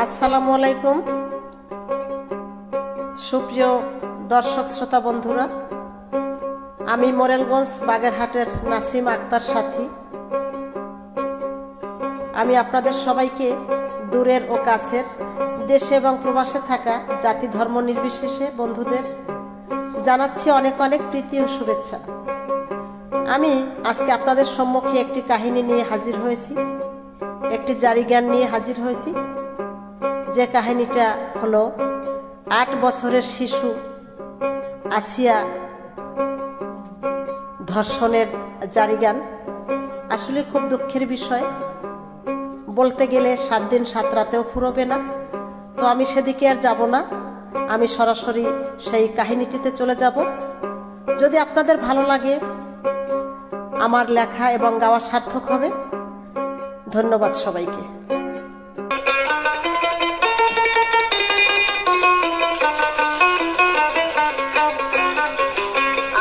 আসসালামু আলাইকুম সুপ্রিয় দর্শক শ্রোতা বন্ধুরা, আমি মোরেলগঞ্জ বাগেরহাটের নাসিম আক্তার সাথী। আমি আপনাদের সবাইকে দূরের ও কাছের, দেশে এবং প্রবাসে থাকা জাতি ধর্ম নির্বিশেষে বন্ধুদের জানাচ্ছি অনেক অনেক প্রীতি ও শুভেচ্ছা। আমি আজকে আপনাদের সম্মুখে একটি কাহিনী নিয়ে হাজির হয়েছি, একটি জারি জ্ঞান নিয়ে হাজির হয়েছি। যে কাহিনীটা হলো 8 বছরের শিশু আসিয়া ধর্ষণের জারি জ্ঞান। আসলে খুব দুঃখের বিষয়, বলতে গেলে 7 দিন 7 রাতেও ফুরোবে না। তো আমি সেদিকে আর যাব না, আমি সরাসরি সেই কাহিনীটিতে চলে যাব। যদি আপনাদের ভালো লাগে, আমার লেখা এবং গাওয়া সার্থক হবে। ধন্যবাদ সবাইকে।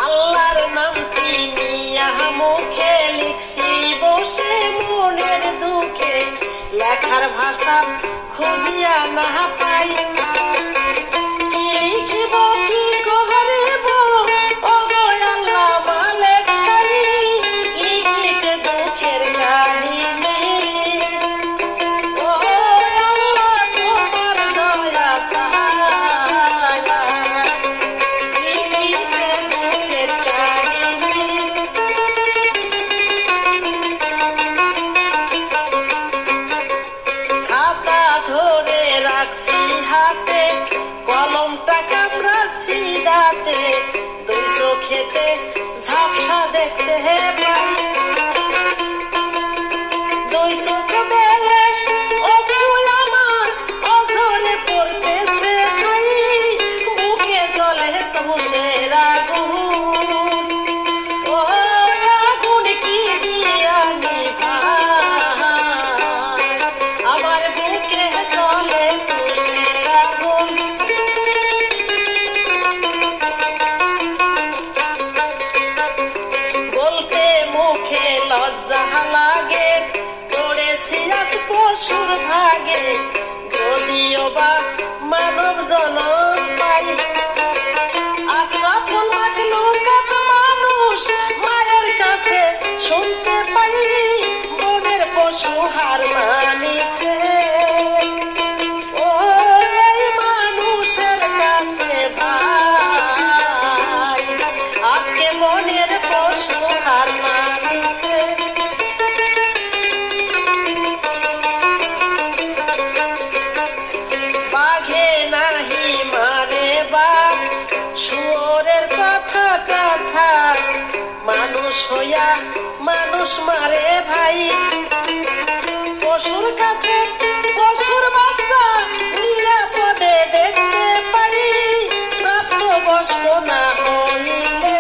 আল্লাহর নামটি নিয়া মুখে লিখছি বসে মনের দুঃখে, লেখার ভাষা খুঁজিয়া না পাই, কি লিখিব কি করিব ওগো আল্লাহ মালিক সারি, লিখিতে দুঃখের কাহিনী। ও আল্লাহ তোমার দয়া ছায়া, লিখিতে দুঃখের কাহিনী। খাতা ধরে রাখছি হাতে, কলমটা কামড়াছি দাঁতে, 2 চোখেতে ঝাপসা দেখতে পাই, 2 চোখ বেয়ে অশ্রু আমার অঝরে পড়তেছে ঠাই, বুকে জ্বলে তুষের আগুন। ও আগুন কি দিয়া নিভাই, আমার বুকে জ্বলে তুষের আগুন। বলতে মুখে লজ্জা লাগে, পড়েছি আজ পশুর ভাগে, যদিও বা মানব জনম পাই, আশরাফুল মাখলুকাত মানুষ মায়ের কাছে শুনতে পাই, বনের পশু হার মানিছে। ও এই মানুষের কাছে ভাই, আজকে বনের পশু হার মানিছে। বাঘে নাহি মারে বাঘ, শুয়োরের কথা কথা, মানুষ হইয়া মানুষ মারে ভাই, পশুর কাছে পশুর বাচ্চা নিরাপদে দেখতে পারি, প্রাপ্তবয়স্ক না হইলে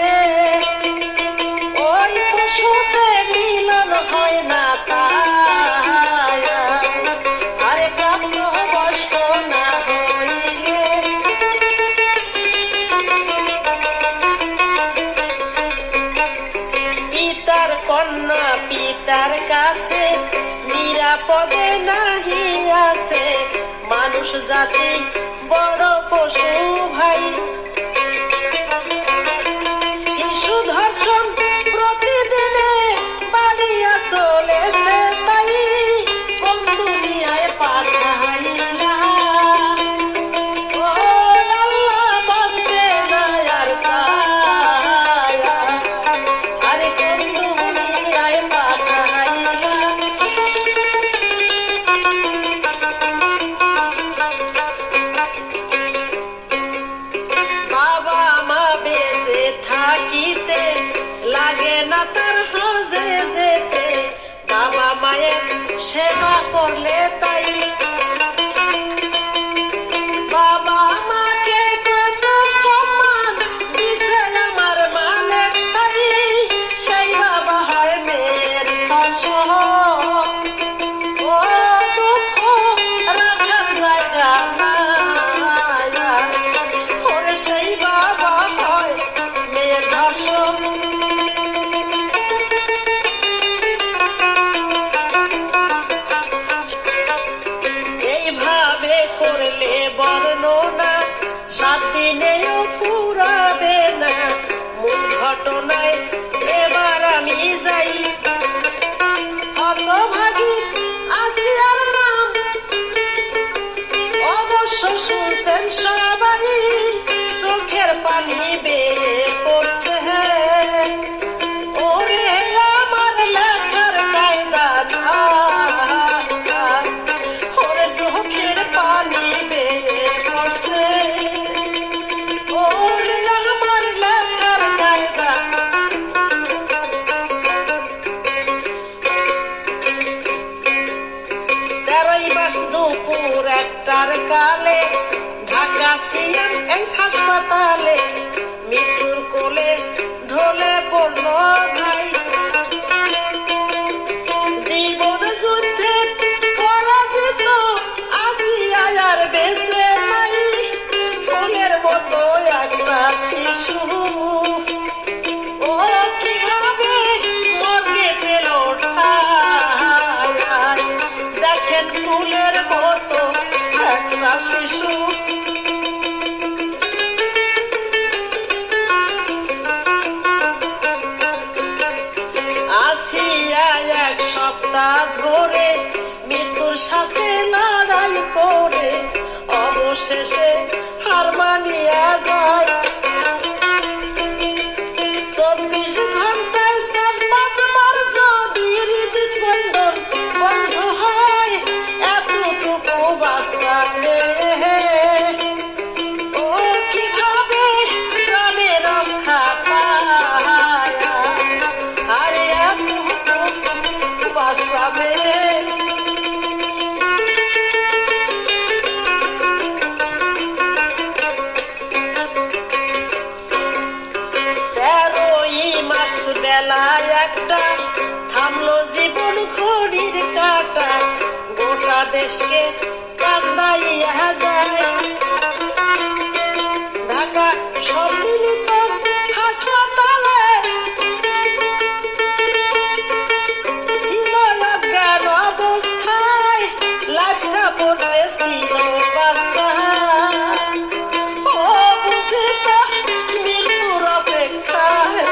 ওই পশুতে মিলন হয় না তাই, আরে প্রাপ্তবয়স্ক না হইলে। পিতার কন্যা পিতার কাছে নিরাপদে নাহি আছে, মানুষ জাতি বড় পশু ভাই, শিশু ধর্ষণ প্রতিদিনে বাড়িয়া চলেছে তাই, কোন দুনিয়ায় পাঠাইলা। ও আল্লাহ বাঁচতে নাই আর ছায়া, আরে কোন দুনিয়ায় পাঠাইলা। বাবা মা বেঁচে থাকিতে লাগে না তার হজে যেতে, বাবা মায়ের সেবা করলে তাই, বাবা মাকে কত সম্মান দিছে আমার মালিক সাই, সেই বাবা হয় মেয়ের ফসল। ও দুঃখ রাখার জায়গা নাই, ওরে সেই বাবা হয় মেয়ের ধর্ষণ। বর্ণনা 7 দিনেও ফুরাবে না মূল ঘটনায় এবার আমি যাই হতভাগী আসিয়ার নাম অবশ্য শুনছেন সবাই চোখের পানি বেয়ে পড়ছে ওরে আমার লেখার কায়দা না ওরে চোখের পানি বেয়ে পড়ছে ওরে আমার লেখার কায়দা 13 মার্চ দুপুর 1টার কালে ঢাকা সিএমএইচ হাসপাতালে মৃত্যুর কোলে ঢলে পড়ল ভাই জীবন যুদ্ধে পরাজিত আসিয়া আর বেঁচে নাই ফুলের মতো একটা শিশু ও কিভাবে মর্গে পেল দেখেন ফুলের মতো একটা শিশু আসিয়া 1 সপ্তাহ ধরে মৃত্যুর সাথে লড়াই করে অবশেষে হার মানিয়া যায় 24 ঘন্টায় 4-5 বার যদি হৃদস্পন্দন বন্ধ হয় এতটুকু বাঁচালে ও কিভাবে প্রাণে রক্ষা পায় আরে এতটুকু বাঁচাবে বেলায় একটা থামলো জীবন ঘড়ির কাটা গোটা দেশকে কান্দাইয়া যায় ঢাকা সম্মিলিত হাসপাতালে ছিল অজ্ঞান অবস্থায় লাইফ সাপোর্টে ছিল বাচ্চা ও বুঝে তো মৃত্যুর অপেক্ষায়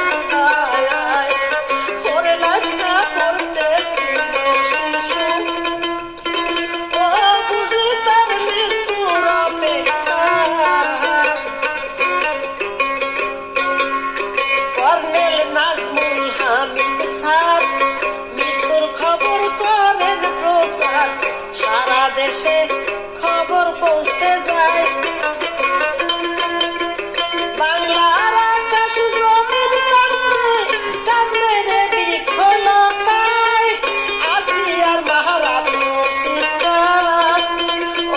মৃত্যুর খবর করেন প্রচার সারা দেশে খবর পৌঁছতে যায় বাংলার আকাশ জমিন কান্দে রে বৃক্ষলতায় আসিয়ার মাহারাত্ম চিৎকার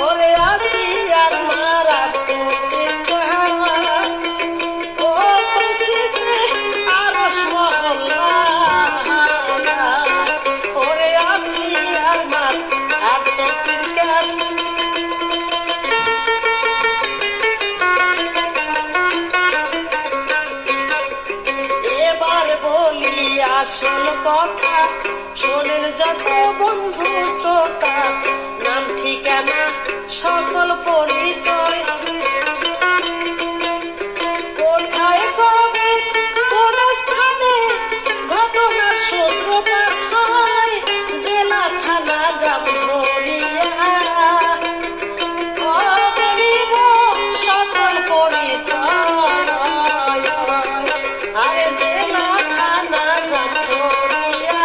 ওরে আসিয়ার মাহারাত্ম চিৎকার ও পৌঁছেছে আরশ মহল্লা ওরে আসিয়ার মাহারাত্ম চিৎকার এবার বলি আসল কথা শোনেন যত বন্ধু শ্রোতা নাম ঠিকানা সকল পরিচয় কোথায় কবে কোন স্থানে ঘটনার সূত্রপাত হয় জেলা থানা গ্রাম ধরিয়া বলিব সকল পরিচয় আরে জেলা থানা গ্রাম ধরিয়া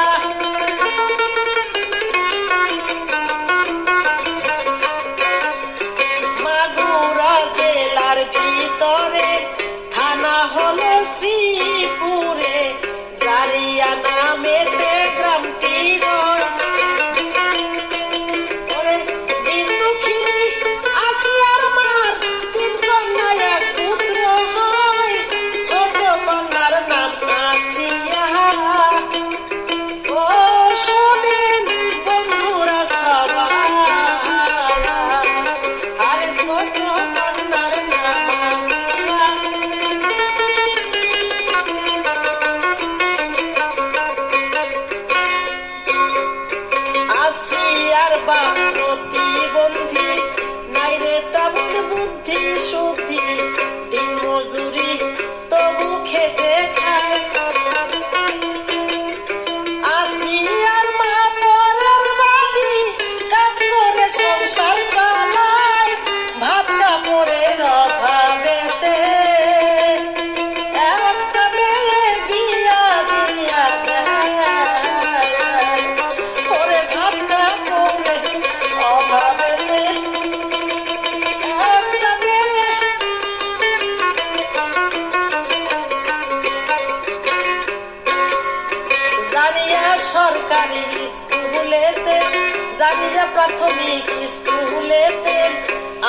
প্রাথমিক স্কুলেতে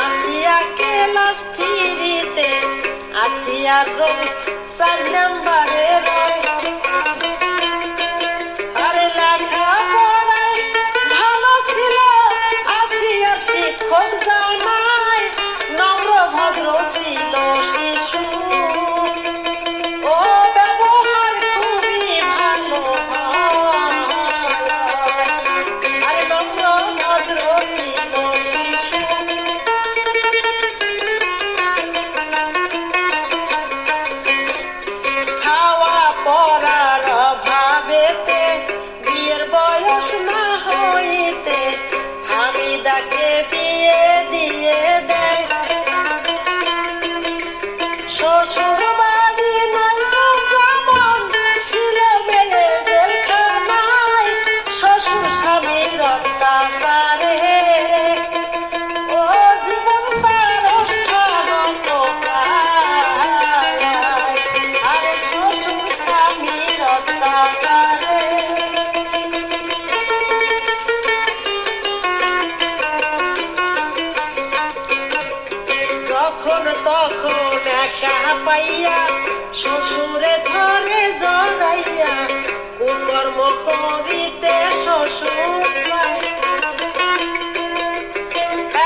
আসিয়া ক্লাস 3-তে আসিয়ার রোল 4 নম্বরে রয়। আরে লেখাপড়ায় ভালো ছিল আসিয়ার শিক্ষক জানায়, নম্র ভদ্র ছিল শিশু, ও ব্যবহার খুবই ভালো হয়। আরে নম্র ভদ্র ছিল শিশু। খাওয়া পড়ার অভাবেতে বিয়ের বয়স না হইতে হামিদাকে বিয়ে দিয়ে দেয়। শ্বশুর বাড়ি নয়তো যেমন ছিল মেয়ে জেলখানায়, শ্বশুর স্বামীর অত্যাচারে ও জীবন তার অষ্টাঙ্গ প্রায়। আরে শ্বশুর স্বামীর অত্যাচারে যখন তখন একা পাইয়া শ্বশুরে ধরে জড়াইয়া কুকর্ম করিতে শ্বশুর চায়।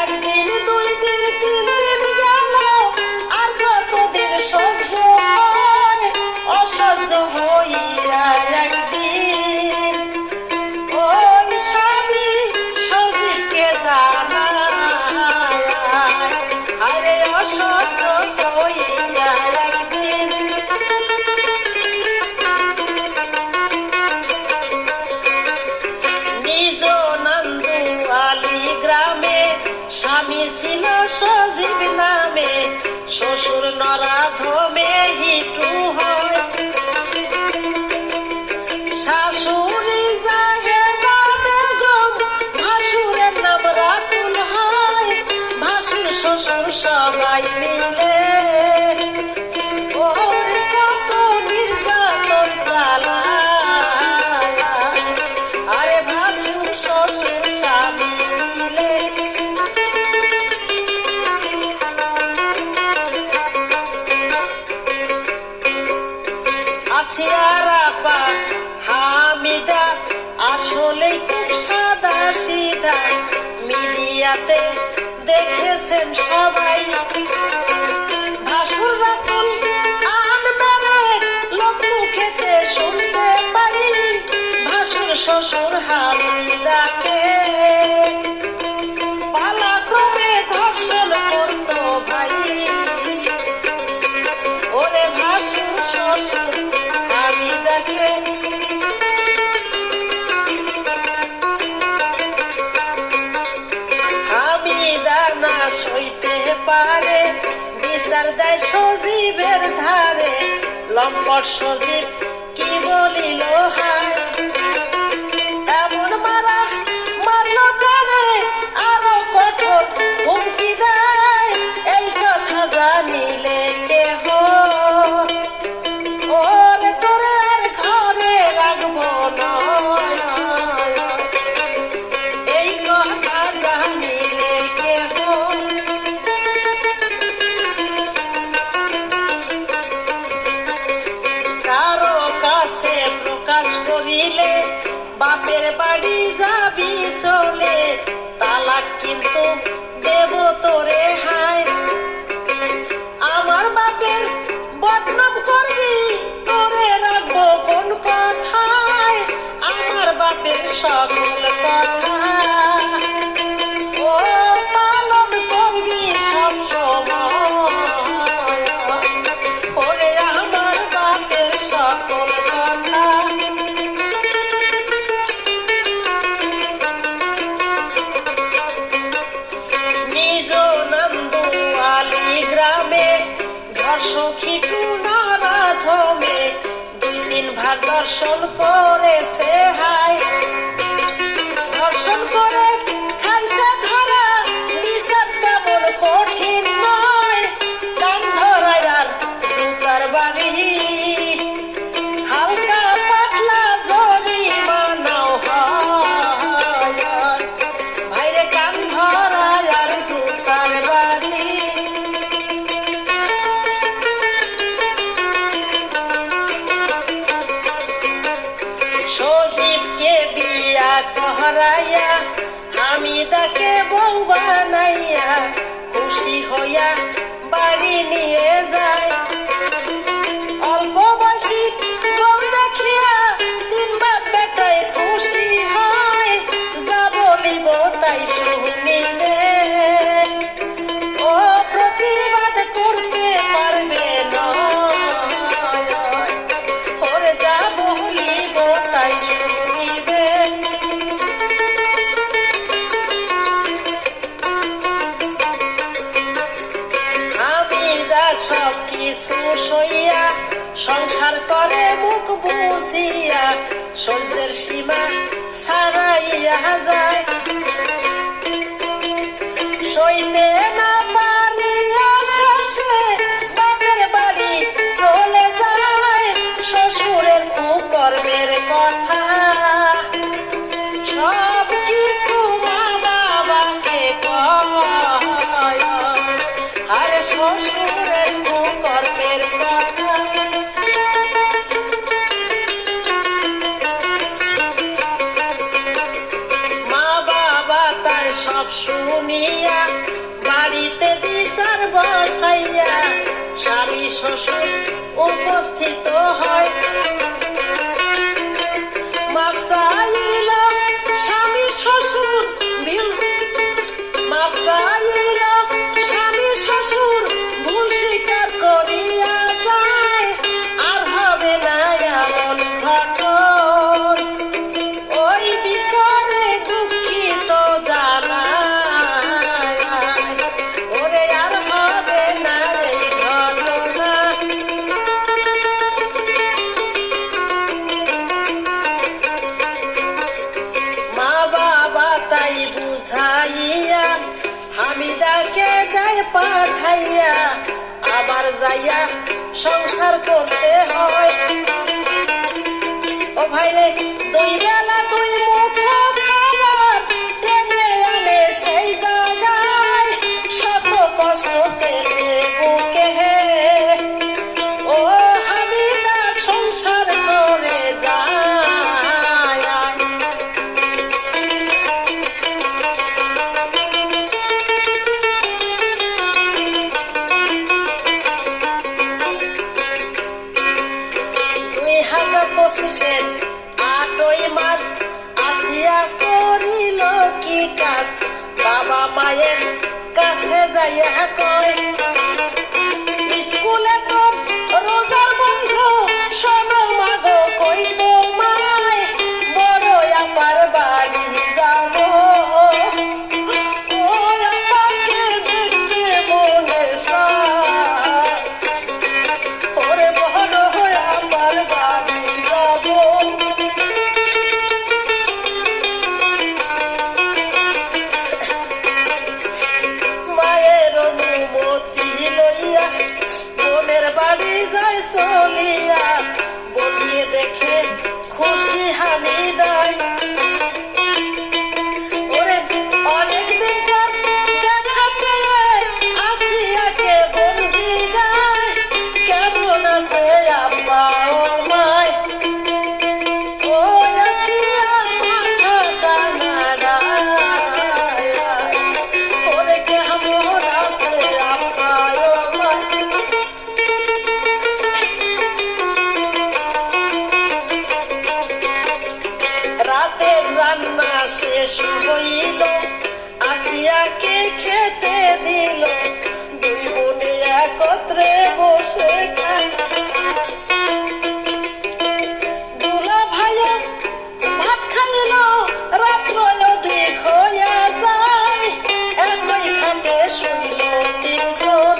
একদিন 2 দিন 3 দিন গেল আর কতদিন সহ্য হয়, অসহ্য হইয়া একদিন ওই স্বামী সজীবকে জানায়। আরে অসহ্য হইয়া একদিন নিজ নান্দুয়ালি গ্রামে স্বামী ছিল সজীব নামে, শ্বশুর নরাধমে হিটু হয়। শাশুড়ি জাহেদা বেগম ভাসুরের নাম রাতুল হয়। ভাসুর শ্বশুর সবাই মিলে ওর কত নির্যাতন চালায়। আরে ভাসুর শ্বশুর স্বামী মিলে আসিয়ার আপা হামিদা আসলেই খুব সাদা সিধা, মিডিয়াতে দেখেছেন সবাই। ভাসুর রাতুল আনমেরে লোক মুখেতে শুনতে পারি, ভাসুর শ্বশুর হামিদাকে পালাক্রমে ধর্ষণ করত ভাই। ওরে ভাসুর শ্বশুর হামিদাকে হামিদা না সইতে পারে, বিচার দেয় সজীবের ধারে। লম্পট সজীব কি বলিল হায়, এমন মারা মারল তারে আরো কঠোর হুমকি দেয়। এই কথা জানিলে কেহ ওরে তোরে আর ঘরে রাখবো না। এই কথা জানিলে কেহ কারো কাছে প্রকাশ করিলে বাপের বাড়ি যাবি চলে, তালাক কিন্তু দেব তোরে হায়। আমার বাপের বদনাম করবি তোরে রাখবো কোন কথায়, আমার বাপের সকল কথা ও পালন করবি সব সময়। ওরে আমার বাপের সকল কথা নিজ নান্দুয়ালি গ্রামে ধর্ষী টুনারাধমে 2-3 ভাগ দর্শন করেছে হায়। ধর্ষণ করে খাইছে ধরা, বিচার তেমন কঠিন নয়। কান ধরায় আর জুতার বাড়ি, হালকা পাতলা জরিমানাও হয়। ভাইরে ধরায় আর জুতার বাড়ি সজীবকে বিয়া করাইয়া হামিদাকে বউ বানাইয়া খুশি হইয়া বাড়ি নিয়ে যায় অল্প বয়সী বউ দেখিয়া তিন বাপ বেটায় খুশি হয় যা বলিব তাই শুনিবে ও প্রতিবাদ করতে পারবে না ওরে যা বলিব তাই শুনিবে হামিদা সব কিছু সইয়া সংসার করে মুখ বুঝিয়া সহ্যের সীমা ছাড়াইয়া যায় সইতে না পারিয়া শেষে বাপের বাড়ি চলে যায় শ্বশুরের কুকর্মের কথা সব কিছু মা বাবাকে কয় আরে শ্বশুরের কুকর্মের কথা মা বাবা তার সব শুনিয়া বাড়িতে বিচার বসাইয়া স্বামী শ্বশুর উপস্থিত হয় মাপ চাইল স্বামী শ্বশুর মাপ চাইল স্বামী শ্বশুর ভুল স্বীকার করিয়া যায় আর হবে না এমন ঘটন ওই বিচারে দুঃখিত জানায় ওরে আর হবে না এই ঘটনা মা বাবা তাই বুঝাইয়া হামিদাকে দেয় পাঠাইয়া আবার যাইয়া সংসার করতে হয় ও ভাইরে দুই বেলা দুই মুঠো খাবার টেনে আনে সেই জায়গায় শত কষ্ট ছেলে বুকে ও হামিদা সংসার করে যায় পঁচিশের 8ই মার্চ আসিয়া করিল কি কাজ বাবা মায়ের কাছে যাইয়া কয় স্কুলে তো রোজার বন্ধ শোনো মাগো কইব মায় বড় আপার বাড়ি যাব ও আপাকে দেখতে মনে চায় ওরে বড় আপার বাড়ি যাব মায়ের অনুমতি লইয়া বোনের বাড়ি যায় চলিয়া বলিয়ে দেখে খুশি হামিদায় ওরে অনেকদিন পর দেখা পেয়ে আসিয়াকে বলছি গায় কেমন আছে আব্বা ও মায় ও আসিয়া মাথা টানায় ওরে কেমন আছে আব্বা ও মায় রাতের রান্না শেষ হইল আসিয়াকে খেতে দিল দুই বোনে একত্রে বসে খায় দুলা ভাইয়া ভাত খাইল রাত্র অধিক হইয়া যায় একই খাটে শুইল তিনজন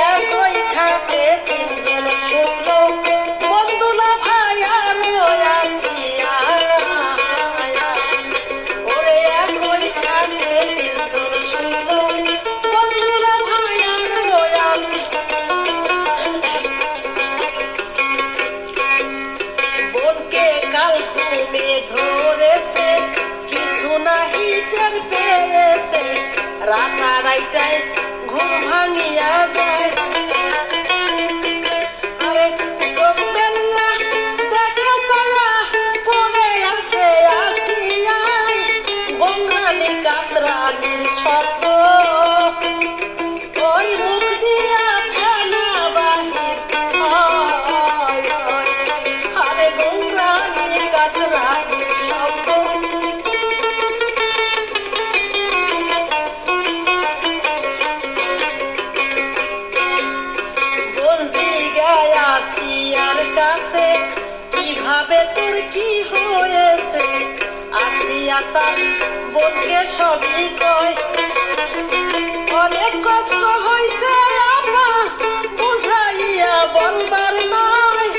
একই খাটে তিনজন শুইল বন্ধুলা ভাইয়া আসিয়া ওরে একই খাটে তিনজন শুইল বন্ধুলা ভাইয়া আসিয়া রাতারাইটাই ঘুম ভাঙিয়া যায় আরে চোখ মেলিয়া দেখে ছায়া পড়ে আছে আসিয়ায় বঙ্গালী কাতরানির শব্দ ওই মুখ দিয়া ফেনা বাহির আরে বঙ্গালী কাতরানির শব্দ কাছে কিভাবে তোর কি হয়েছে আসিয়া তার বোনকে সবই কয় অনেক কষ্ট হয়েছে আপা বুঝাইয়া বলবার নয়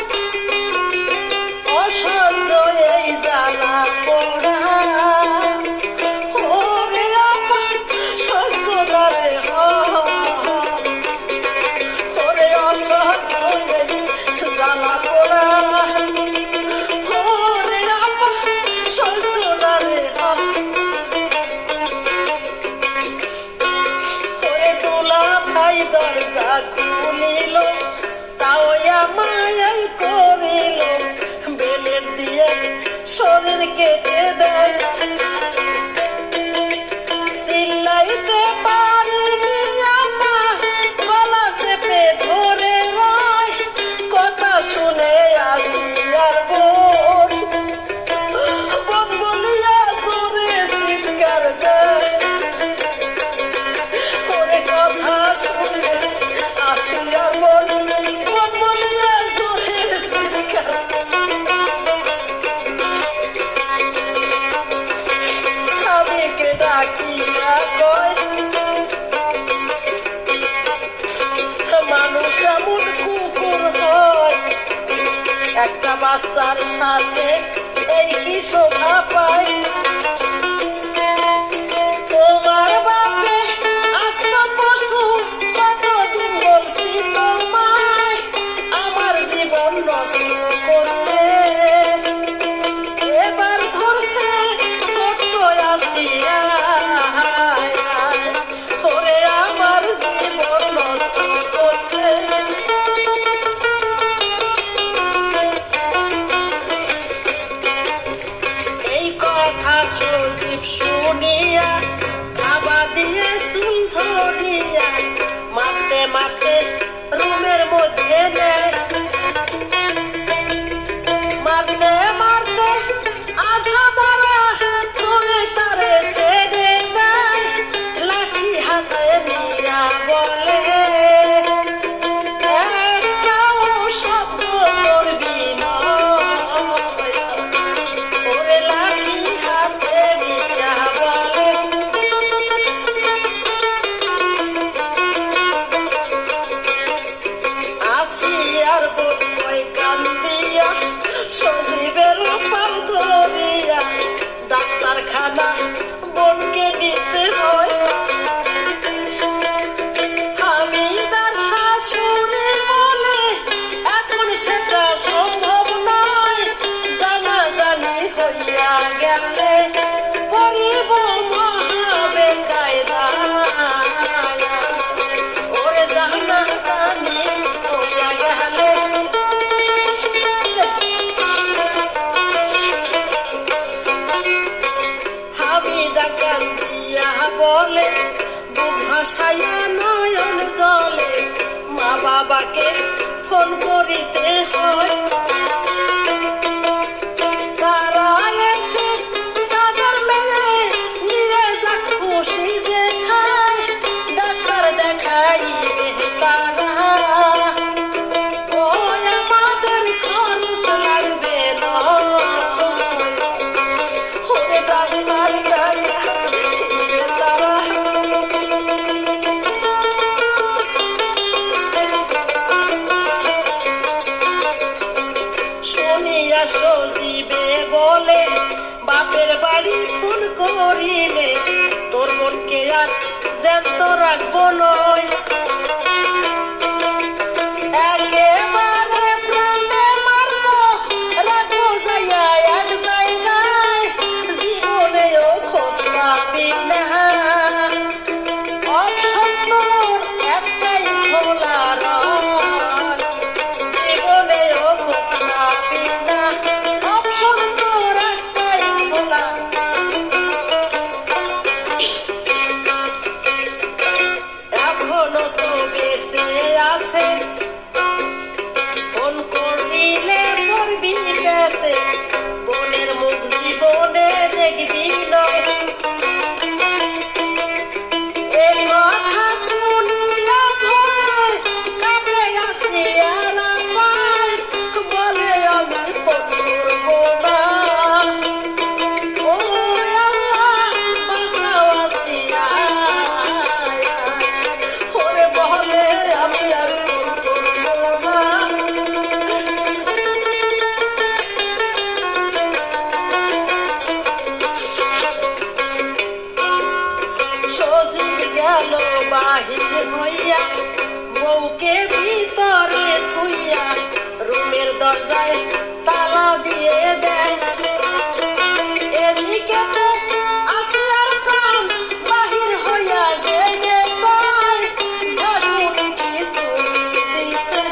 অসহ্য এই জ্বালা পোড়া ওরে আপা সহ্য করে ওরে অসহ্য জ্বালা পোড়া ওরে আপা সহ্য করে ওরে তোলা ভাই দরজা খুলিল তাও আমায় করিল বেলের দিয়ে শরীর কেটে দেয় চিল্লাইতে পারিনি আপা গলা চেপে ধরে রয় কথা শুনে আসি আর বোন বলিয়া জোরে চিৎকার দেয় ওরে কথা শুনে আসি আর বোন বলিয়া জোরে চিৎকার স্বামীকে ডাকিয়া কয় মানুষ এমন কুকুর হয় একটা বাচ্চার সাথে এই কি শোভা পায় তোমার বাপে আস্ত পশু কতদিন বলছি তোমায় আমার জীবন নষ্ট করছে এবার ধরছে ছোট্ট আসিয়া ওরে আমার জীবন নষ্ট করছে এই কথা সজীব শুনিয়া থাবা দিয়ে চুল ধরিয়া মারতে মারতে রুমের মধ্যে নেয় মারতে মারতে আধা মারা ধরে তারে ছেড়ে দেয় লাঠি হাতে নিয়া বলে একটাও শব্দ করবি না ওরে লাঠি হাতে নিয়া বলে আসি আর বই কান্দিয়া সজীবের পাল ধরিয়া ডাক্তারখানা বোনকে নিতে হয় আমি তার শাশুড়ি বলে এখন সেটা সম্ভব নয় জানাজানি হইয়া গেলে পরিব মহাবে কায়দায় ওরে জানাজানি হইয়া গেলে হামিদা কান্দিয়া বলে বুক ভাসাইয়া নয়ন জলে মা বাবাকে ফোন করিতে হয় তারা এসে তাদের মেয়ে নিয়ে যাক খুশি যে খায় ডাক্তার দেখাই তারা ওই আমাদের খরচ লাগবে না ওরে ডাক্তার তারা শুনিয়া সজীবে বলে বাপের বাড়ি ফোন করিলে তোর বোনকে আর জ্যান্ত রাখবো নয় একেবারে প্রাণে মারবো রাখবো যাইয়া এক জায়গায় জীবনেও খোঁজ পাবি না এখনো তো বেঁচে আছে, ফোন করিলে করবি বেঁচে, বোনের মুখ জীবনে দেখবি নয়। এই কথা শুনিয়া ভয়ে কাঁপে আসি আলাপায়, বলে আমি ফোন করবো না। ও আল্লাহ বাঁচাও আসিয়া, ওরে বলে আমি আর ফোন করবো না। সজীব গেল বাহির হইয়া, বউকে ভিতরে থুইয়া, রুমের দরজায় তালা দিয়ে দেয়। এদিকে আসিয়ার প্রাণ বাহির হইয়া জেগে যায়, ঝাড়ুনি কিছু দিছে,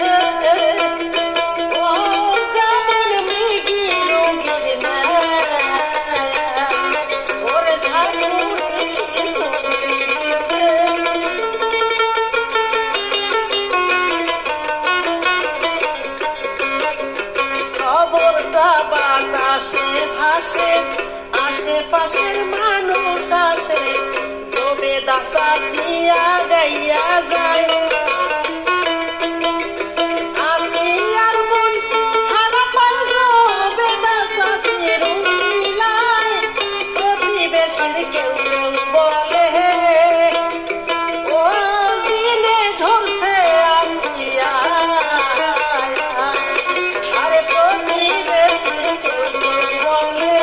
ও যেমন মৃগী রোগীর ন্যায়, ওরে ঝাড়ুনি কিছু দিছে। খবরটা বাতাসে ভাসে, আশেপাশের মানুষ আসে, জবেদা চাচিয়া গাইয়া যায়। আসিয়ার মন সারা পাল জবেদা চাচির উসিলায়, প্রতিবেশীর কেউ কেউ বলে ও জিনে ধরছে আসিয়া, আরে প্রতিবেশীর কেউ কেউ বলে।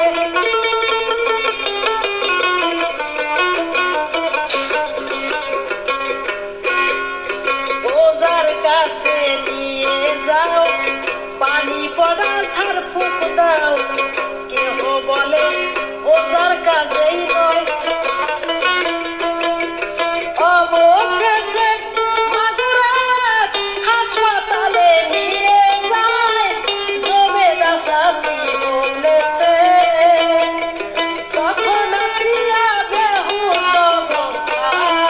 ওজার কাছে নিয়ে যাও, পানি পড়া ঝাড় ফুঁক দাও, কেহ বলে ওজার কাজেই নয়। অবশেষে মাদুরাত হাসপাতালে নিয়ে যায়, জবেদা চাচি বলেছে, তখন আসিয়া বেহুশ অবস্থায়,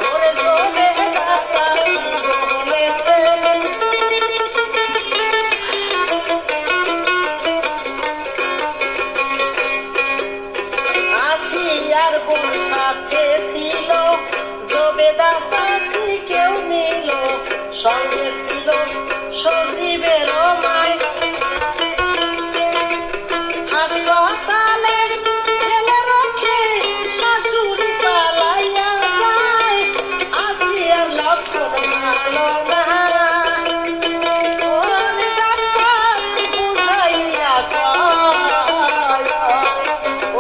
ওরে জবেদা চাচি বলেছে। আসিয়ার বোন সাথে ছিল, জবেদা চাচি কেউ নিল, সঙ্গে ছিল সজীবের মায়। হাসপাতালে ফেলে রেখে শাশুড়ি পালাইয়া যায়, আসিয়ার লক্ষণ ভালো না, ওরে ডাক্তার বুঝাইয়া কয়,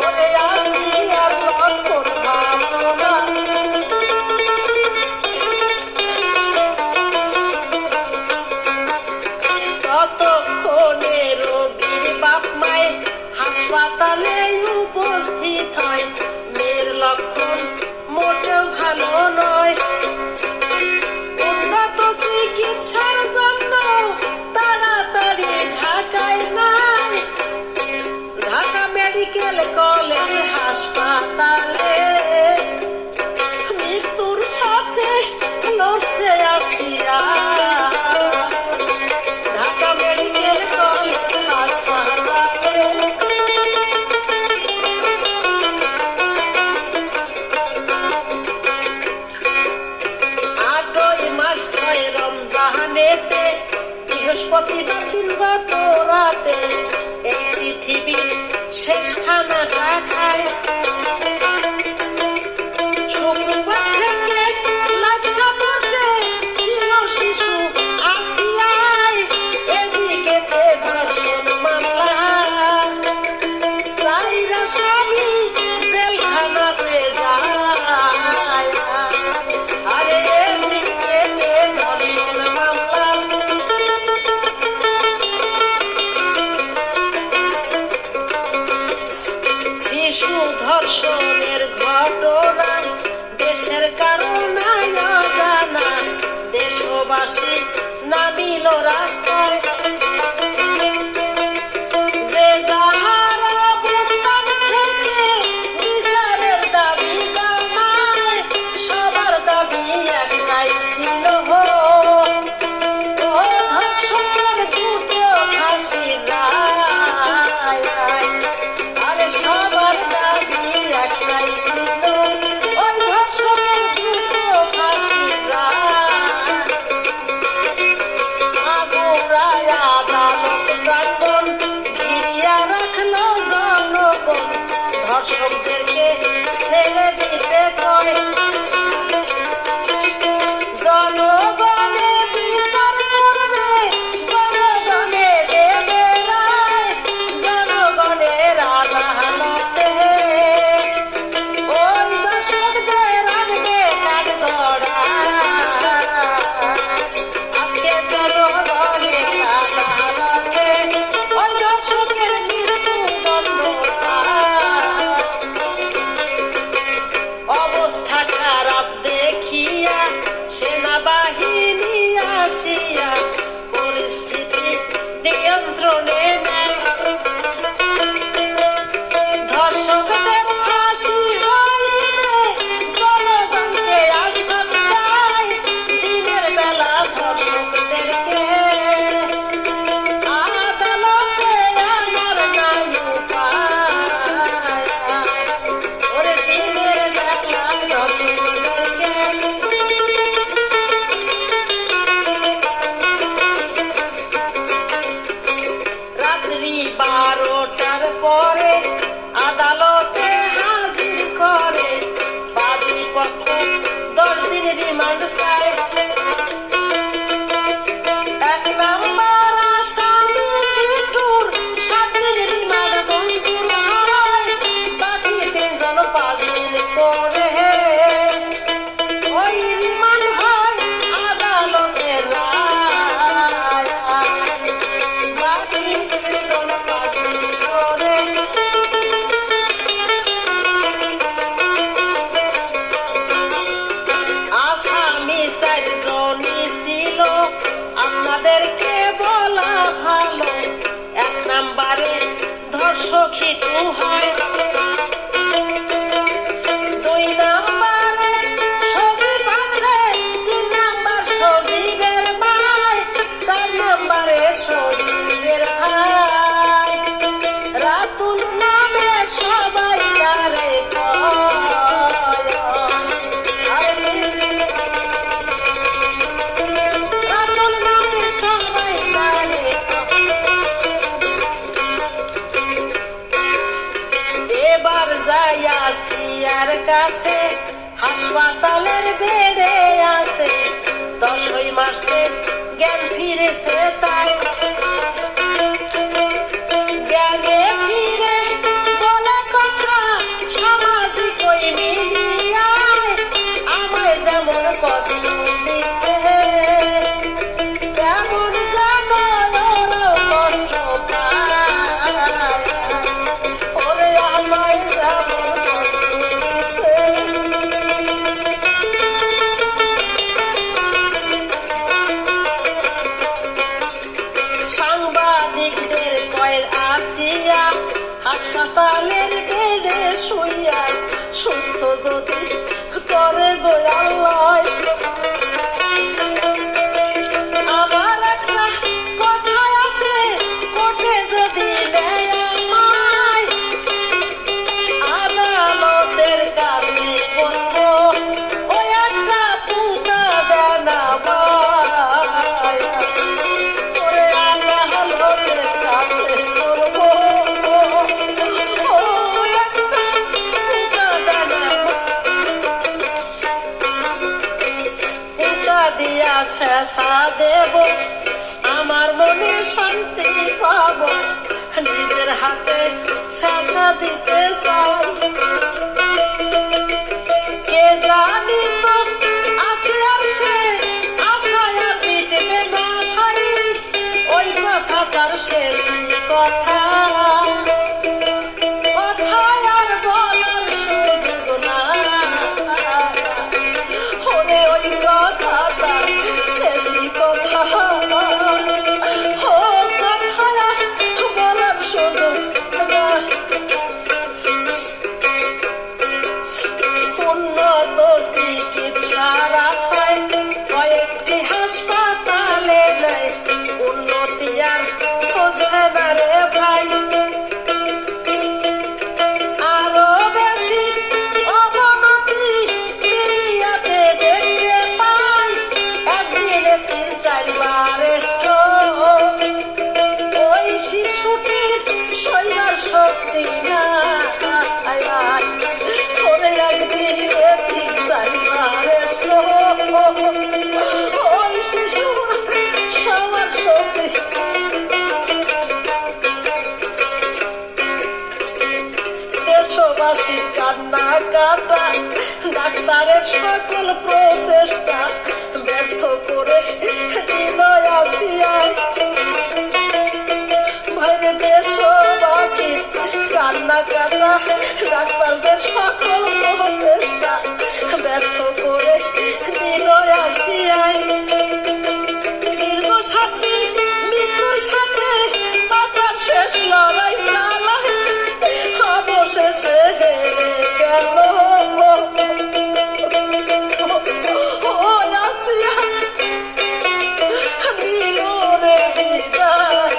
ওরে আসিয়ার লক্ষণ ভালো না। ততক্ষণে রোগীর বাপ মায়ে হাসপাতালে উপস্থিত হয়, মেয়ের লক্ষণ মোটেও ভালো নয়। উন্নত চিকিৎসার জন্য তাড়াতাড়ি ঢাকায় নাই, ঢাকা মেডিকেল কলেজ হাসপাতালে মৃত্যুর সাথে লড়ছে আসিয়া, ঢাকা মেডিকেল কলেজ হাসপাতালে। আটই মার্চ 6 রমজানেতে, বৃহস্পতিবার দিন গত রাতে, এই পৃথিবীর শেষ খানাটা খায়। শুক্রবার থেকে লাচ্ছা পথে ছিল শিশু আসিয়ায়, এদিকে ধর্ষণ মামলা, সাইরা স্বামী জেলখানাতে যায়, আরে এদিকে ধর্ষণ মামলা। শিশু ধর্ষণের ঘটনা দেশের কারণে অজানা, দেশবাসী নামিল রাস্তায়, যে যাহার অবস্থান থেকে বিচারের দাবি জানায়, সবার দর্শকদেরকে ছেড়ে দিতে কয় জনগণে বিচার করবে জনগণে দেবে রায় জনগণের আদালতে ওই দর্শকদের আনবে কাঠগড়ায় আজকে জনগণের আদালতে ওই দর্শকের মৃত্যুদণ্ড অবস্থা খারাপ দেখিয়া সেনাবাহিনী আসিয়া পরিস্থিতি নিয়ন্ত্রণে নেয় ধর্ষকদের ফাঁসি হইবে জনগণকে আশ্বাস দেয় দিনের বেলা ধর্ষকদেরকে আদালতে আনার নাই উপায় ওরে দিনের বেলা ধর্ষকদেরকে রাত্রি 12টার পরে আদালতে হাজির করে বাদী পক্ষ 10 দিন রিমান্ড চায় 1 নাম্বার আসামি টিটুর 7 দিন রিমান্ড মঞ্জুর হয় বাকি 3 জন 5 দিন করে ওই রিমান্ড হয় আদালতের রায় বাকি 3 জন 5 দিন করে আসামি 4 জনই ছিল আপনাদেরকে বলা ভালো 1 নাম্বারে ধর্ষক হিটু হয় 2 নাম্বারে সজীব আছে 3 নাম্বার সজীবের ভাই 4 নাম্বারে সজীবের ভাই রাতুল নামে সবাই তারে কয় রাতুল নামে সবাই তারে এবার যাইয়া সিয়ার কাছে হাসপাতালের বেডে আছে 10 মার্চে জ্ঞান ফিরেছে তাই জ্ঞানে ফিরে বলে কথা সামাজিক ওই মিডিয়ায় আমায় যেমন কষ্ট দিচ্ছে তেমন যেন ওরও কষ্ট পায় ওরে আমায় যেমন কষ্ট দিচ্ছে সাংবাদিকদের কয় আসিয়া হাসপাতালের বেডে শুইয়া সুস্থ যদি করে গো আল্লাহ আমার একটা কথা আছে কোর্টে যদি নেয় আমায় আদালতের কাছে বলবো ওই একটা পুতা দেনা ভাই ওরে আদালতের কাছে বলবো ওই একটা পুতা দেনা পুতা দিয়া শেষা দেব আমার মনে শান্তি পাবো নিজের হাতে শেষা দিতে চাই কে জানি তো আসে আর সে আশায় আর মিটবে না ভাই ওই কথা তার শেষ কথা কথায় আর বলার সুযোগ না ওরে ওই কথা তার শেষ কথা ও কথায় আর বলার সুযোগ না উন্নত চিকিৎসার আশায় কয়েকটি হাসপাতালে নেয় উন্নতি আর হোসেনারে কাটা ডাক্তারের সকল প্রচেষ্টা ব্যর্থ করে দিল আসিয়ায় ভাইরে দেশবাসী কান্না কাটা ডাক্তারদের সকল প্রচেষ্টা ব্যর্থ করে দিল আসিয়ায় দীর্ঘ 7 দিন মৃত্যুর সাথে বাঁচার শেষ লড়াই চালায় অবশেষে হেরে গেল ও আসিয়া নিল রে বিদায়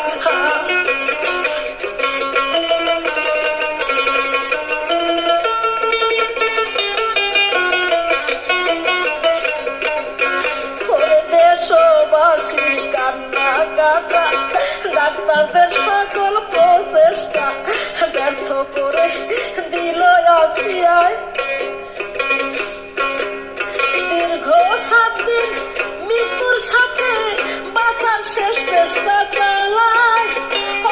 দেশবাসী কান্না কাটা ডাক্তারদের সকল প্রচেষ্টা ব্যর্থ করে দিল আসিয়ায় দীর্ঘ 7 দিন মৃত্যুর সাথে বাঁচার শেষ চেষ্টা চালায়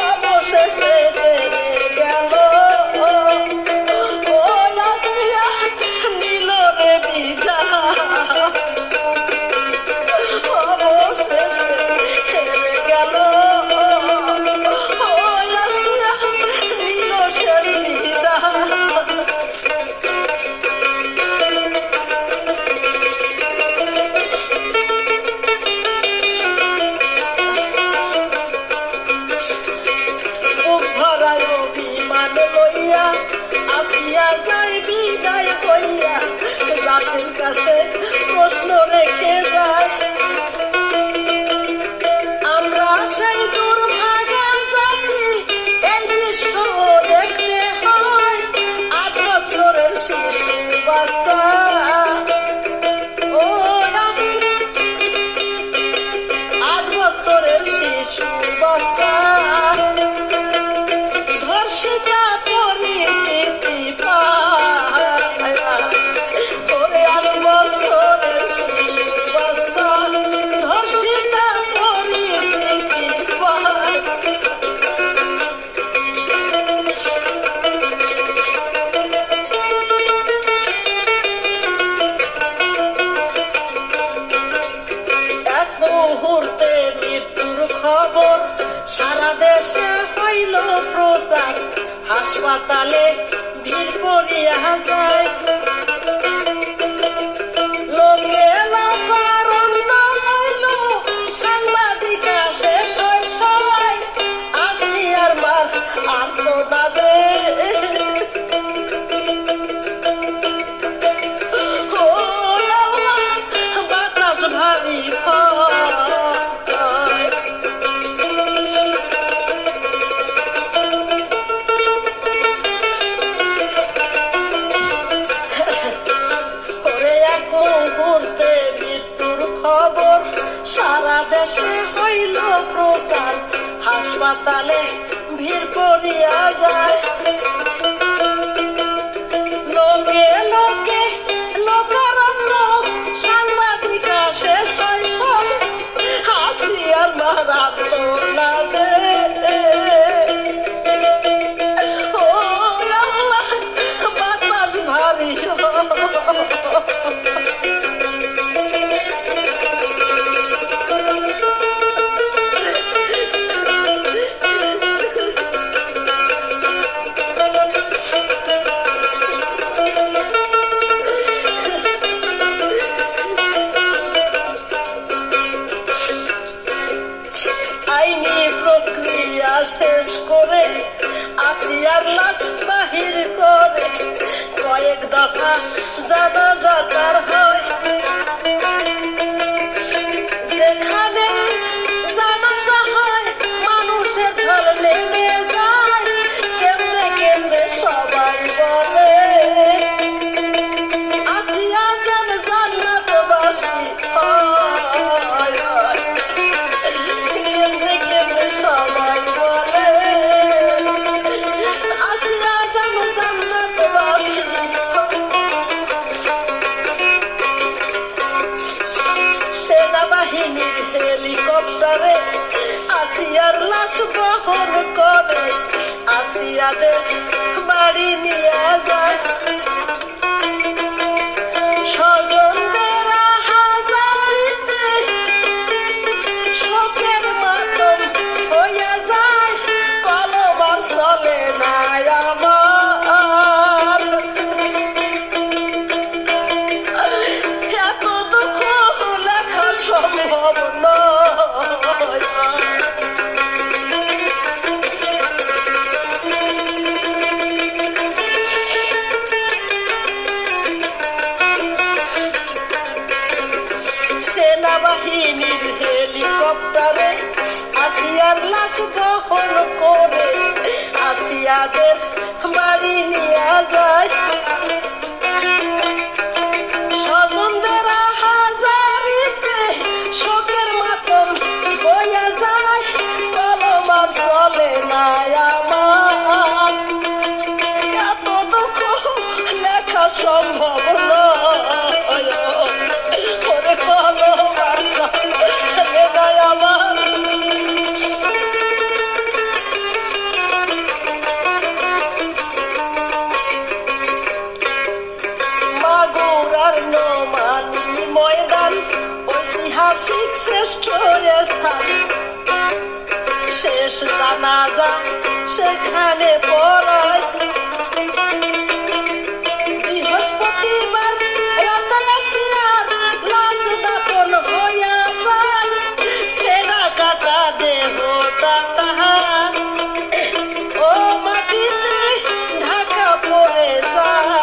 অবশেষে হেরে গেল ও আসিয়া নিল রে বিদায় অবশেষে হেরে গেল ও আসিয়া নিল শেষ বিদায় ভরায় অভিমান লইয়া আসিয়া যাই বিদায় হইয়া জাতির কাছে প্রশ্ন রেখে যায় আমরা সেই দুর্ভাগা জাতি এই দৃশ্য দেখতে হয় 8 বছরের শিশু বাচ্চা ও 8 বছরের শিশু বাচ্চা ধর্ষিতা পরিস্থিতি পায় ওরে 8 বছরের শিশু বাচ্চা ধর্ষিতা পরিস্থিতি পায় এক মুহূর্তে মৃত্যুর খবর সারা দেশে হইল প্রচার হাসপাতালে ভিড় করিয়া যায় লোকে লাফারণ্য হইল সাংবাদিকা শেষ হয় সবাই আসিয়ার মার আর্তনাদে ও আল্লাহ বাতাস ভারী হয় ওরে এক মুহূর্তে মৃত্যুর খবর সারা দেশে হইল প্রচার হাসপাতালে ভিড় করিয়া যায় লোকে লোকে লোকারণ্য সাংবাদিকা শেষ হয় সব হাসিয়ার মারাত না দে ও আল্লাহ বাতাস ভারী আইনি প্রক্রিয়া শেষ করে আসিয়ার লাশ বাহির করে কয়েক দফা জানাজা তার হয় যেখানে জানাজা হয় মানুষের ঘর নেমে যায় কেমনে কেমনে সবাই বলে আসিয়া যেন জান্নাতবাসী হয় কেমনে কেমনে সবাই বলে আসিয়া যেন জান্নাতবাসী সেনাবাহিনীর হেলিকপ্টারে আসিয়ার লাশ বহন করে আসিয়াদের বাড়ি নিয়ে যায় আসিয়ার লাশ বহন করে আসিয়াদের বাড়ি নিয়ে যায়। স্বজনদের হাজারিতে শোকের মাতম বইয়া যায়। কলমার চলে না আমার, এত দুঃখ লেখা সম্ভব নয়। ওরে কলমার চলে না আমার। মাগুরার নোমানি ময়দান ঐতিহাসিক শ্রেষ্ঠ স্থান। শেষ জানাজা সেখানে পড়ায়। বৃহস্পতিবার রাতে আসিয়ার লাশ দাফন হইয়া যায়। সেরা কাটা দেহটা তাহার ও মাটিতে ঢাকা পড়ে যায়।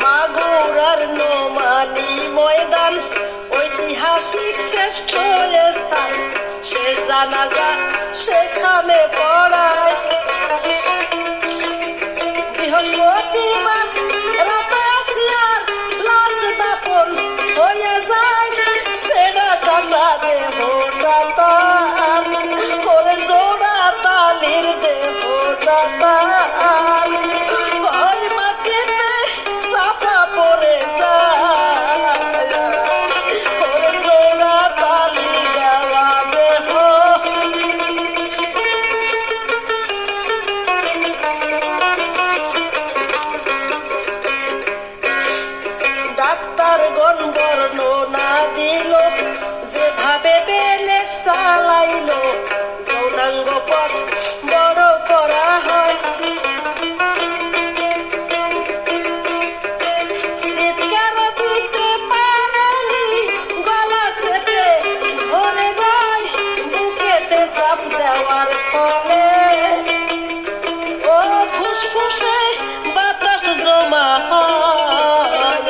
মাগুরার নোমানি ময়দান ঐতিহাসিক শ্রেষ্ঠ স্থান। সে জানাজা সেখানে পড়ায়। বৃহস্পতিবার রাতে আসিয়ার লাশ দাফন হয়ে যায়। সেরা কাটা দেহটা তার করে জোড়া তালির দেহটা তার ওই মাটিতে চাপা পড়ে যায়। ওরে জোড়া তালি দেওয়া দেহ ডাক্তারগণ বর্ণনা দিল যেভাবে বেলেট চালাইল। যৌনাঙ্গ পথ বড় করা হয়। চিৎকার দিতে পারেনি, গলা চেপে ধরে যায়। বুকেতে চাপ দেওয়ার ফলে ও ফুসফুসে বাতাস জমা হয়।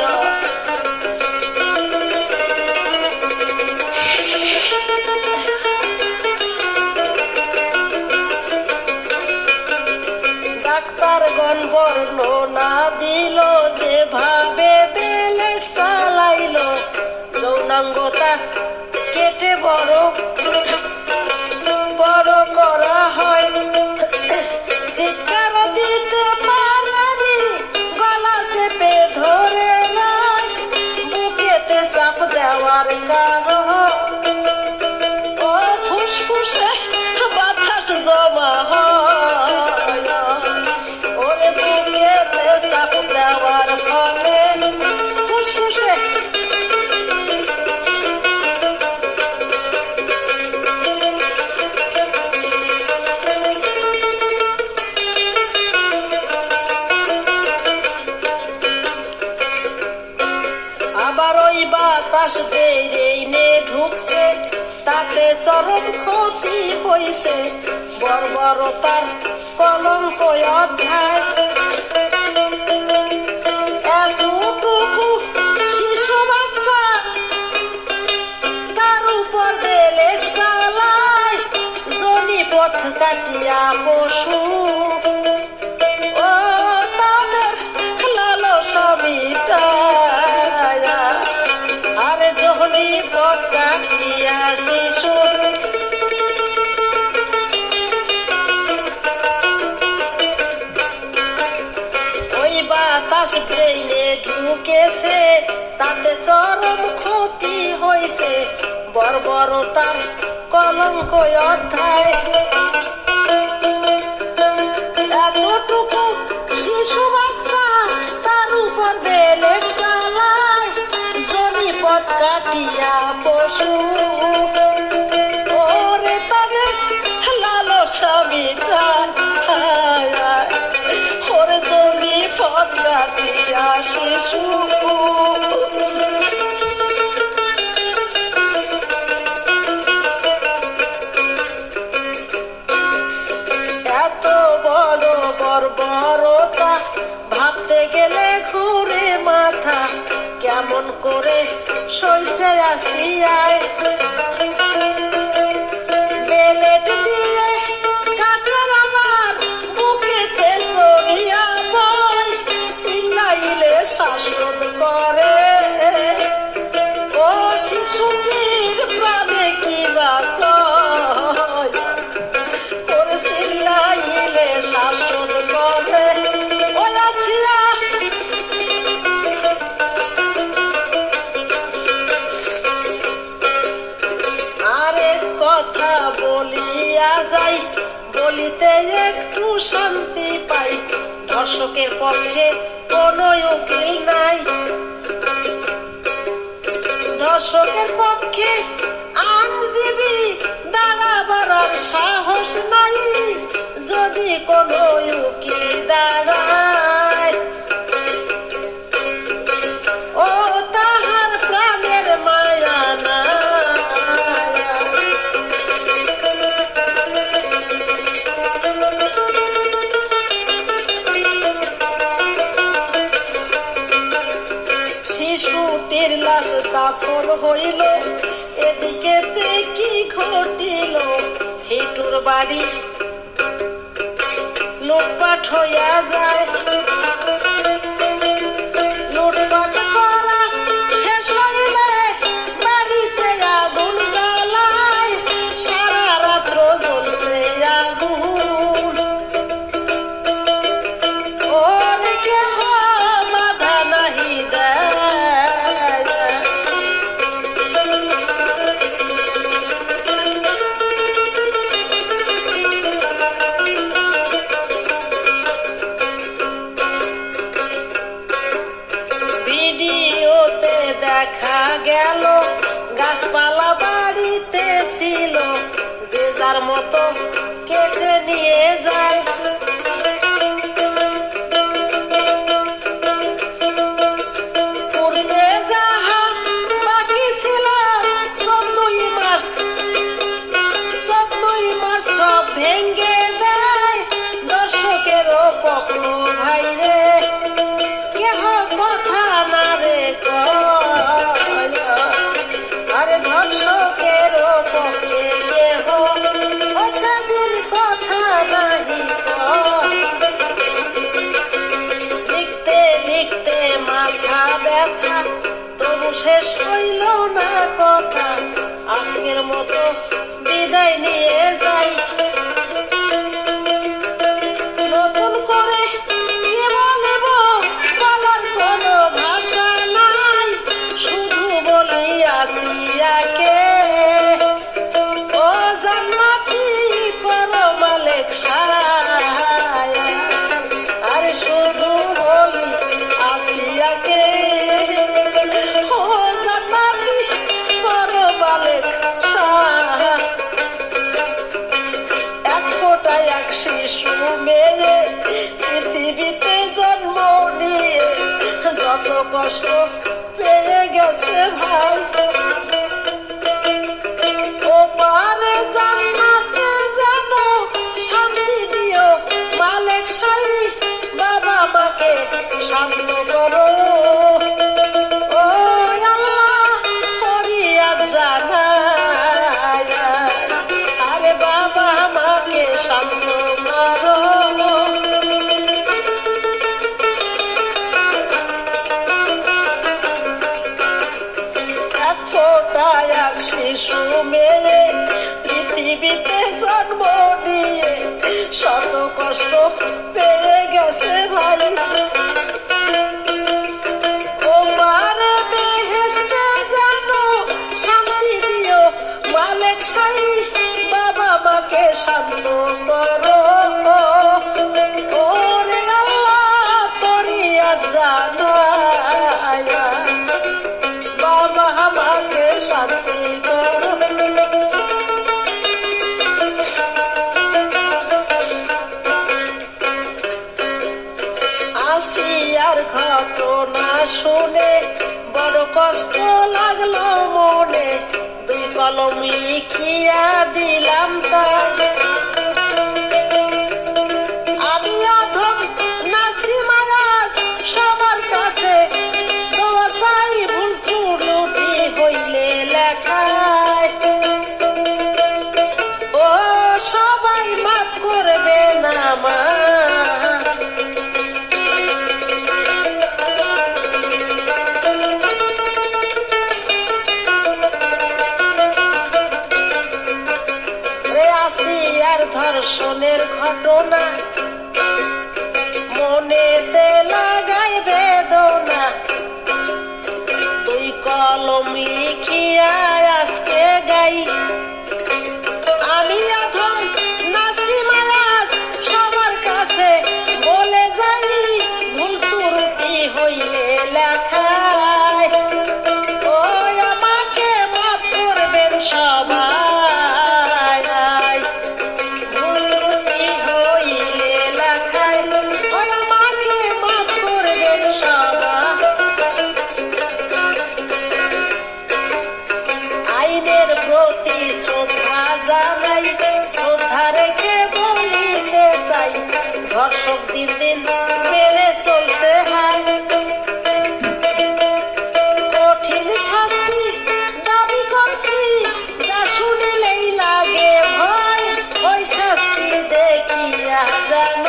ডাক্তারগণ বর্ণনা দিল যেভাবে বেলেট চালাইল। যৌনাঙ্গতা কেটে বড় বড় করা হয়। চিৎকার দিতে পারেনি, গলা চেপে ধরে নাই। বুকেতে চাপ দেওয়ার কারণ ও ফুসফুসে বাতাস জমা হয়। ওরে বুকেতে চাপ দেওয়ার ফলে ফুসফুসে আবার ওই বাতাস বেরিয়ে ঢুকছে, তাতে চরম ক্ষতি হইছে। বর্বরতার কলঙ্ক অধ্যায়। এতটুকু শিশু বাচ্চা তার উপর বেলেট চালায়। জনি পথ কাটিয়া পশু ও তাদের লালসা মিটায়। আরে জনি পথ কাটিয়া শিশু ওই বাতাস ব্রেইনে ঢুকেছে, তাতে চরম ক্ষতি হয়েছে। বর্বরতার কলঙ্ক অধ্যায়। এতটুকু শিশু বাচ্চা তার উপর বেলেট চালায়। জনি পথ কাটিয়া পশু ওরে তাদের লালসা মিটায়। ওরে জনি পথ কাটিয়া শিশু বর্বরতা ভাবতে গেলে ঘুরে মাথা কেমন করে সইছে আসিয়ায় বেলেট দিয়ে কাটার আমার বুকেতে সরিয়া বই সিলাইলে শ্বাসরোধ করে ও শিশুটির প্রাণে কি বা কয় ওর সিলাইলে শ্বাসরোধ করে ও আসিয়া কথা বলিয়া যাই বলিতে একটু শান্তি পাই ধর্ষকের পক্ষে কোনো উকিল নাই ধর্ষকের পক্ষে আইনজীবী দাঁড়াবার সাহস নাই যদি কোনো উকিল দাঁড়ায় ও তাহার প্রাণের মায়া না শিশুটির লাশ দাফন হইল এদিকে কি ঘটিল হিটুর বাড়ি লুটপাট হইয়া যায় লুটপাট করা শেষ হইলে বাড়িতে আগুন জ্বালায় সারা রাত্র জ্বলছে আগুন ওর কেহ বাধা নাহি দেয় ভিডিওতে দেখা গেল গাছপালা বাড়িতে ছিল যে যার মতো কেটে নিয়ে যায় পুড়তে যাহা বাকি ছিল 14 মাস সব ভেঙ্গে দেয় দর্শকেরও পক্ষ ভাই রে কেহ কথা না রে কয় আরে ধর্ষকেরও পক্ষে কেহ সেদিন কথা নাহি কয় লিখতে লিখতে মাথা ব্যথা তবু শেষ হইল না কথা আজকের মতো বিদায় নিয়ে যাই নতুন করে কি বলিব বলার কোনো ভাষা নাই শুধু বলি আসিয়াকে ও জান্নাতি করো মালিক সায় আরে শুধু বলি আসিয়াকে ও জান্নাতি করো মালিক সায় এক ফোঁটা এক শিশু মেয়ে পৃথিবীতে জন্ম নিয়ে যত কষ্ট পেয়ে গেছে ভাই ও পারে জান্নাতে যেন শান্তি দিও মালিক সাই বাবা মাকে শান্ত করো ও আল্লাহ ফরিয়াদ জানাই আরে বাবা মাকে শান্ত করো এক ফোঁটা এক শিশু মেয়ে পৃথিবীতে জন্ম নিয়ে শত কষ্ট পেয়ে গেছে ভাই ও পারে বেহেশতে জানো শান্তি দিও মালিক সাই বাবা মাকে শান্ত করো ওরে আল্লাহ ফরিয়াদ জানাই বাবা মাকে শান্তি করো আসিয়ার ঘটনা শুনে বড় কষ্ট লাগলো মনে দুই কলম লিখিয়া দিলাম তাই আমি অধম ধর্ষণের ঘটনা, মনেতে লাগাই বেদনা, তুই কলম লিখিয়া আজকে গাই। আমি এখন নাসিমা সবার কাছে বলে যাই, ভুল ত্রুটি হইলে লেখায় ওই আমাকে মাফ করবেন সবাই। ভুল ত্রুটি হইলে লেখায় ওই আমাকে মাফ করবেন সবাই। আইনের প্রতি শ্রদ্ধা জানাই, শ্রদ্ধা রেখে বলিতে চাই, ধর্ষক দিন দিন মেনে চলতে হয়। কঠিন শাস্তি দাবি করছি, যা শুনিলেই লাগে ভয়, ওই শাস্তি দেখিয়া যেন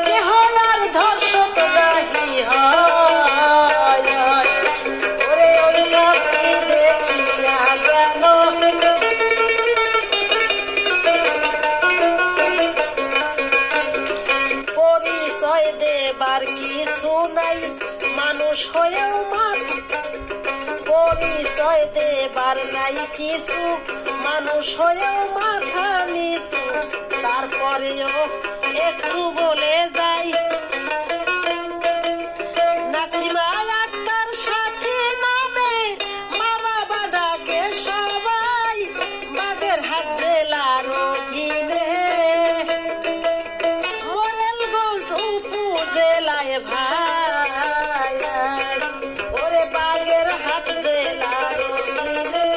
কেহ আর ধর্ষক নাহি হয়। ওরে ওই শাস্তি দেখিয়া যেন পরিচয় দেবার কিছু নাই, মানুষ হয়েও মাথা পরিচয় দেবার নাই কিছু, মানুষ হয়েও মাথা নিচু। তারপরেও একটু বলে যাই, নাসিমা আক্তার সাথী নামে মা বাবা ডাকে সবাই, বাগেরহাট জেলার অধীনে মোরেলগঞ্জ উপজেলায় ভাই। ওরে বাগেরহাট জেলার অধীনে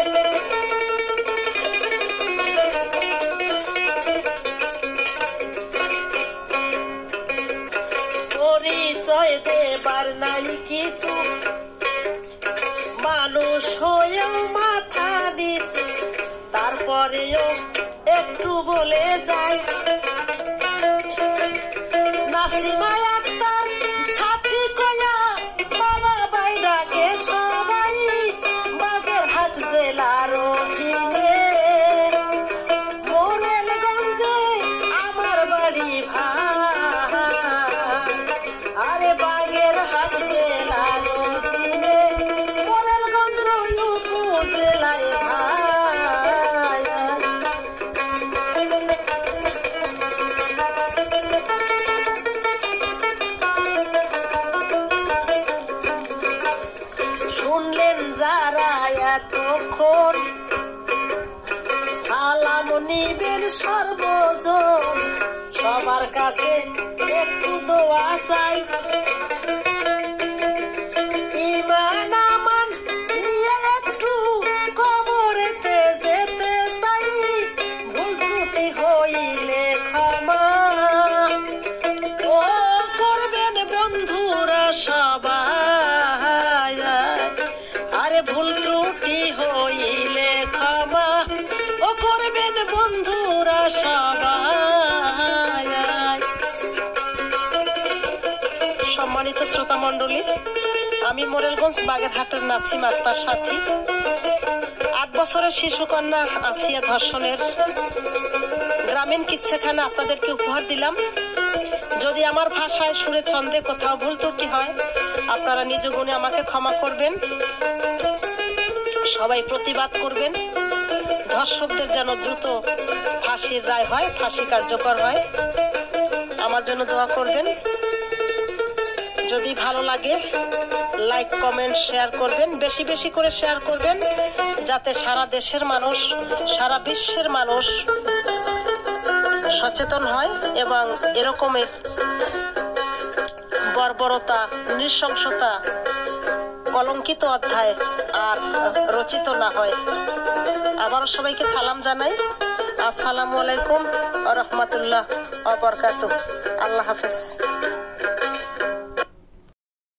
পরিচয় দেবার নাই কিছু, মানুষ হয়েও মাথা নিচু। তারপরেও একটু বলে যায়, নাসিমা আক্তার সাথী কয়া বাবা বাই ডাকে সবাই, বাগেরহাট জেলার অধীনে মোরেলগঞ্জে আমার বাড়ি ভাই। আরে বাগেরহাট জেলার অধীনে মোরেলগঞ্জ উপজেলায় ভাই। শুনলেন যারা এতক্ষণ, সালাম নিবেন সর্বজন, সবার কাছে একটু দোয়া চাই। ঈমান আমান নিয়ে একটু কবরেতে যেতে চাই, ভুল ত্রুটি হইলে ক্ষমা ও করবেন বন্ধুরা সবাই। আরে ভুল ত্রুটি হইলে ক্ষমা ও করবেন বন্ধুরা সবাই। সম্মানিত শ্রোতা মণ্ডলী, আমি মোরেলগঞ্জ বাগেরহাটের নাসিমা আক্তার সাথী 8 বছরের শিশু কন্যা আসিয়া ধর্ষণের গ্রামীণ কিচ্ছাখানা আপনাদেরকে উপহার দিলাম। যদি আমার ভাষায় সুরে ছন্দে কোথাও ভুল ত্রুটি হয়, আপনারা নিজ গুণে আমাকে ক্ষমা করবেন। সবাই প্রতিবাদ করবেন, ধর্ষকদের যেন দ্রুত ফাঁসির রায় হয়, ফাঁসি কার্যকর হয়। আমার জন্য দোয়া করবেন। যদি ভালো লাগে লাইক কমেন্ট শেয়ার করবেন, বেশি বেশি করে শেয়ার করবেন, যাতে সারা দেশের মানুষ, সারা বিশ্বের মানুষ সচেতন হয় এবং এরকমের বর্বরতা, নৃশংসতা, কলঙ্কিত অধ্যায় আর রচিত না হয়। আবারও সবাইকে সালাম জানাই। আসসালামু আলাইকুম ওয়া রাহমাতুল্লাহ ওয়া বারাকাতুহু। আল্লাহ হাফেজ।